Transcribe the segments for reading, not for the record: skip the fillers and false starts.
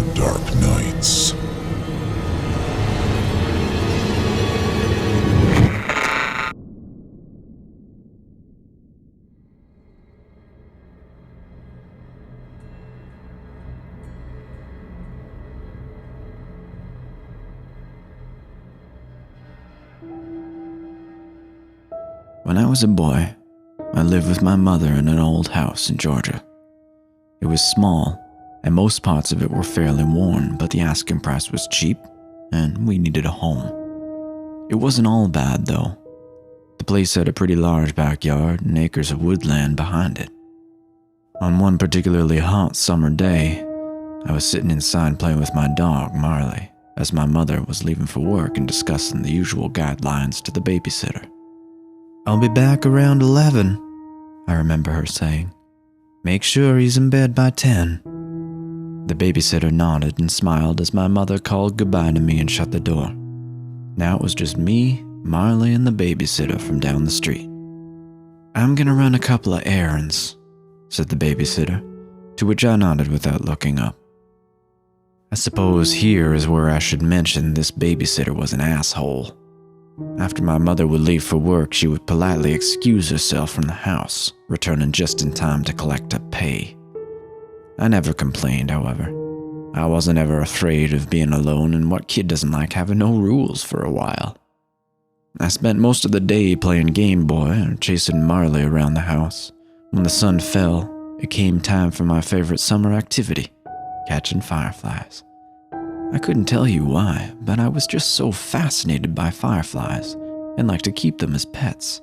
for dark nights. When I was a boy, I lived with my mother in an old house in Georgia. It was small, and most parts of it were fairly worn, but the asking price was cheap, and we needed a home. It wasn't all bad, though. The place had a pretty large backyard and acres of woodland behind it. On one particularly hot summer day, I was sitting inside playing with my dog, Marley, as my mother was leaving for work and discussing the usual guidelines to the babysitter. "I'll be back around 11, I remember her saying. "Make sure he's in bed by 10. The babysitter nodded and smiled as my mother called goodbye to me and shut the door. Now it was just me, Marley, and the babysitter from down the street. "I'm gonna run a couple of errands," said the babysitter, to which I nodded without looking up. I suppose here is where I should mention this babysitter was an asshole. After my mother would leave for work, she would politely excuse herself from the house, returning just in time to collect up pay. I never complained, however. I wasn't ever afraid of being alone, and what kid doesn't like having no rules for a while? I spent most of the day playing Game Boy or chasing Marley around the house. When the sun fell, it came time for my favorite summer activity, catching fireflies. I couldn't tell you why, but I was just so fascinated by fireflies and liked to keep them as pets.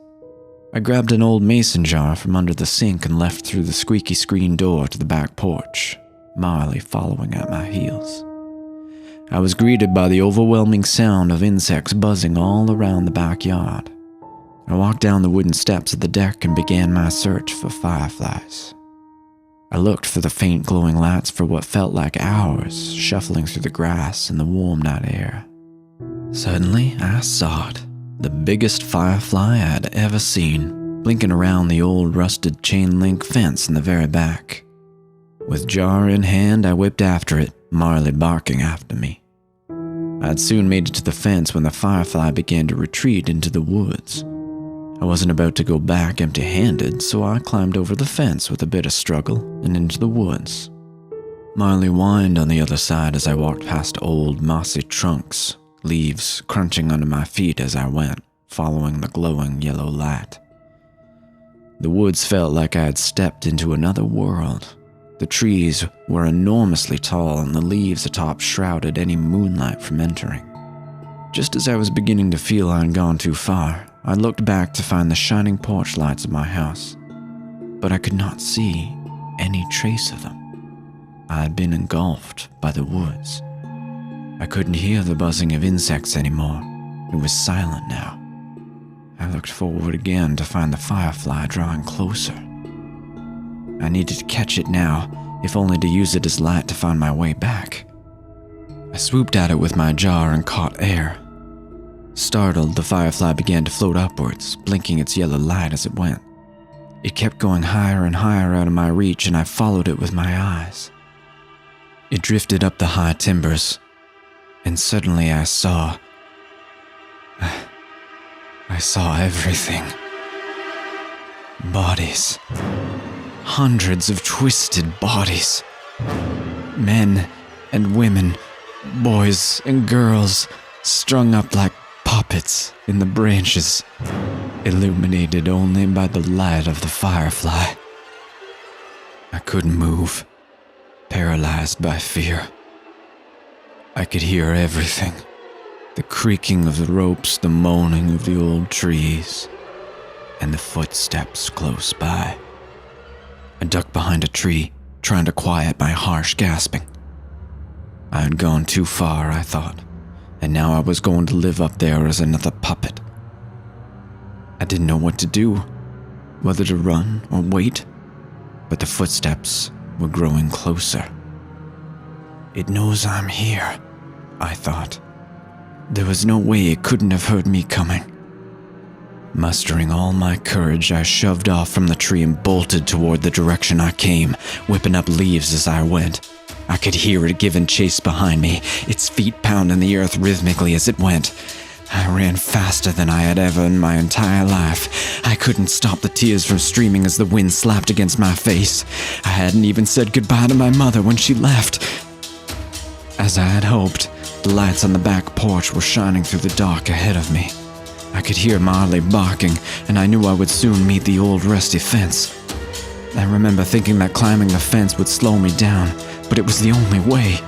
I grabbed an old mason jar from under the sink and left through the squeaky screen door to the back porch, Marley following at my heels. I was greeted by the overwhelming sound of insects buzzing all around the backyard. I walked down the wooden steps of the deck and began my search for fireflies. I looked for the faint glowing lights for what felt like hours, shuffling through the grass in the warm night air. Suddenly, I saw it, the biggest firefly I'd ever seen, blinking around the old rusted chain-link fence in the very back. With jar in hand, I whipped after it, Marley barking after me. I'd soon made it to the fence when the firefly began to retreat into the woods. I wasn't about to go back empty-handed, so I climbed over the fence with a bit of struggle and into the woods. Marley whined on the other side as I walked past old, mossy trunks, leaves crunching under my feet as I went, following the glowing yellow light. The woods felt like I had stepped into another world. The trees were enormously tall and the leaves atop shrouded any moonlight from entering. Just as I was beginning to feel I had gone too far, I looked back to find the shining porch lights of my house, but I could not see any trace of them. I had been engulfed by the woods. I couldn't hear the buzzing of insects anymore. It was silent now. I looked forward again to find the firefly drawing closer. I needed to catch it now, if only to use it as light to find my way back. I swooped at it with my jar and caught air. Startled, the firefly began to float upwards, blinking its yellow light as it went. It kept going higher and higher out of my reach, and I followed it with my eyes. It drifted up the high timbers, and suddenly I saw everything. Bodies. Hundreds of twisted bodies. Men and women, boys and girls, strung up like puppets in the branches, illuminated only by the light of the firefly. I couldn't move, paralyzed by fear. I could hear everything, the creaking of the ropes, the moaning of the old trees, and the footsteps close by. I ducked behind a tree, trying to quiet my harsh gasping. I had gone too far, I thought, and now I was going to live up there as another puppet. I didn't know what to do, whether to run or wait, but the footsteps were growing closer. It knows I'm here, I thought. There was no way it couldn't have heard me coming. Mustering all my courage, I shoved off from the tree and bolted toward the direction I came, whipping up leaves as I went. I could hear it giving chase behind me, its feet pounding the earth rhythmically as it went. I ran faster than I had ever in my entire life. I couldn't stop the tears from streaming as the wind slapped against my face. I hadn't even said goodbye to my mother when she left. As I had hoped, the lights on the back porch were shining through the dark ahead of me. I could hear Marley barking, and I knew I would soon meet the old rusty fence. I remember thinking that climbing the fence would slow me down, but it was the only way.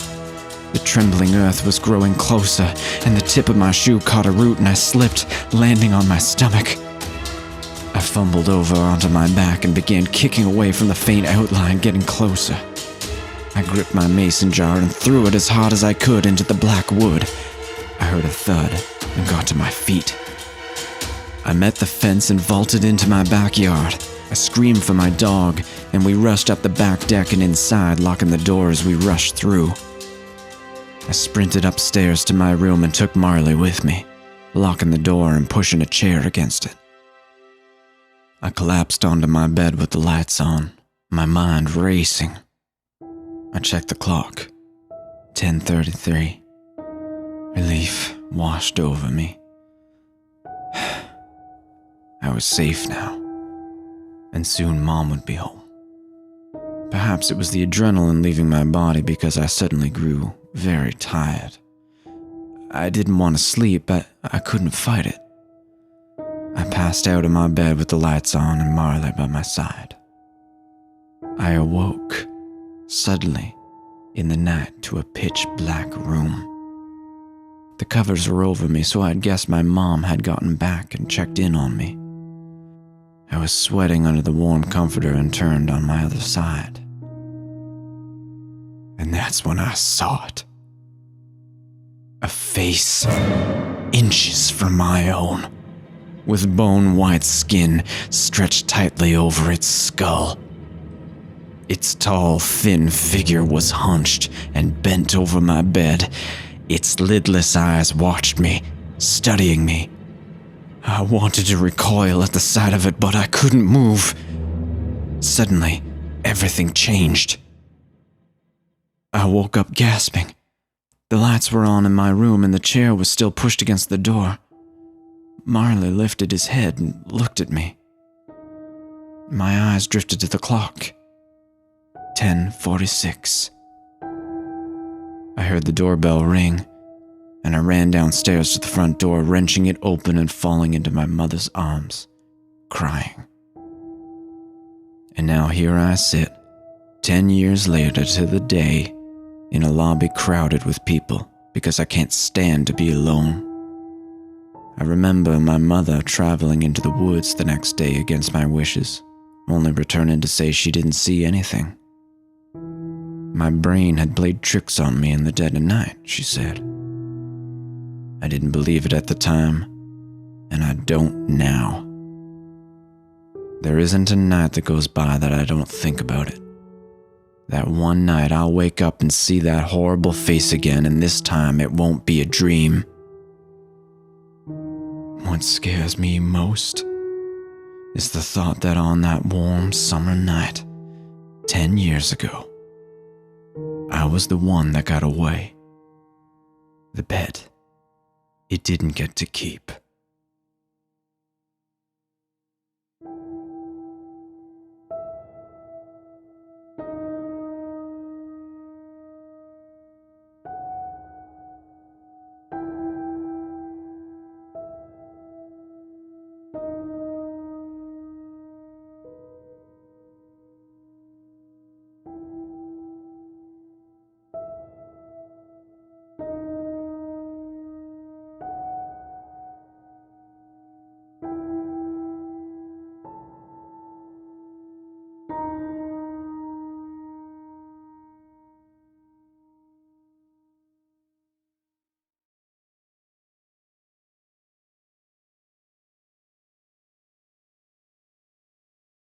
The trembling earth was growing closer, and the tip of my shoe caught a root and I slipped, landing on my stomach. I fumbled over onto my back and began kicking away from the faint outline, getting closer. I gripped my mason jar and threw it as hard as I could into the black wood. I heard a thud and got to my feet. I met the fence and vaulted into my backyard. I screamed for my dog, and we rushed up the back deck and inside, locking the door as we rushed through. I sprinted upstairs to my room and took Marley with me, locking the door and pushing a chair against it. I collapsed onto my bed with the lights on, my mind racing. I checked the clock. 10:33. Relief washed over me. I was safe now, and soon Mom would be home. Perhaps it was the adrenaline leaving my body because I suddenly grew very tired. I didn't want to sleep, but I couldn't fight it. I passed out in my bed with the lights on and Marley by my side. I awoke, suddenly, in the night to a pitch-black room. The covers were over me, so I'd guessed my mom had gotten back and checked in on me. I was sweating under the warm comforter and turned on my other side. And that's when I saw it. A face, inches from my own, with bone-white skin stretched tightly over its skull. Its tall, thin figure was hunched and bent over my bed. Its lidless eyes watched me, studying me. I wanted to recoil at the sight of it, but I couldn't move. Suddenly, everything changed. I woke up gasping. The lights were on in my room and the chair was still pushed against the door. Marley lifted his head and looked at me. My eyes drifted to the clock. 10:46. I heard the doorbell ring, and I ran downstairs to the front door, wrenching it open and falling into my mother's arms, crying. And now here I sit, 10 years later to the day, in a lobby crowded with people because I can't stand to be alone. I remember my mother traveling into the woods the next day against my wishes, only returning to say she didn't see anything. My brain had played tricks on me in the dead of night, she said. I didn't believe it at the time, and I don't now. There isn't a night that goes by that I don't think about it. That one night I'll wake up and see that horrible face again, and this time it won't be a dream. What scares me most is the thought that on that warm summer night, 10 years ago, I was the one that got away. The bed it didn't get to keep.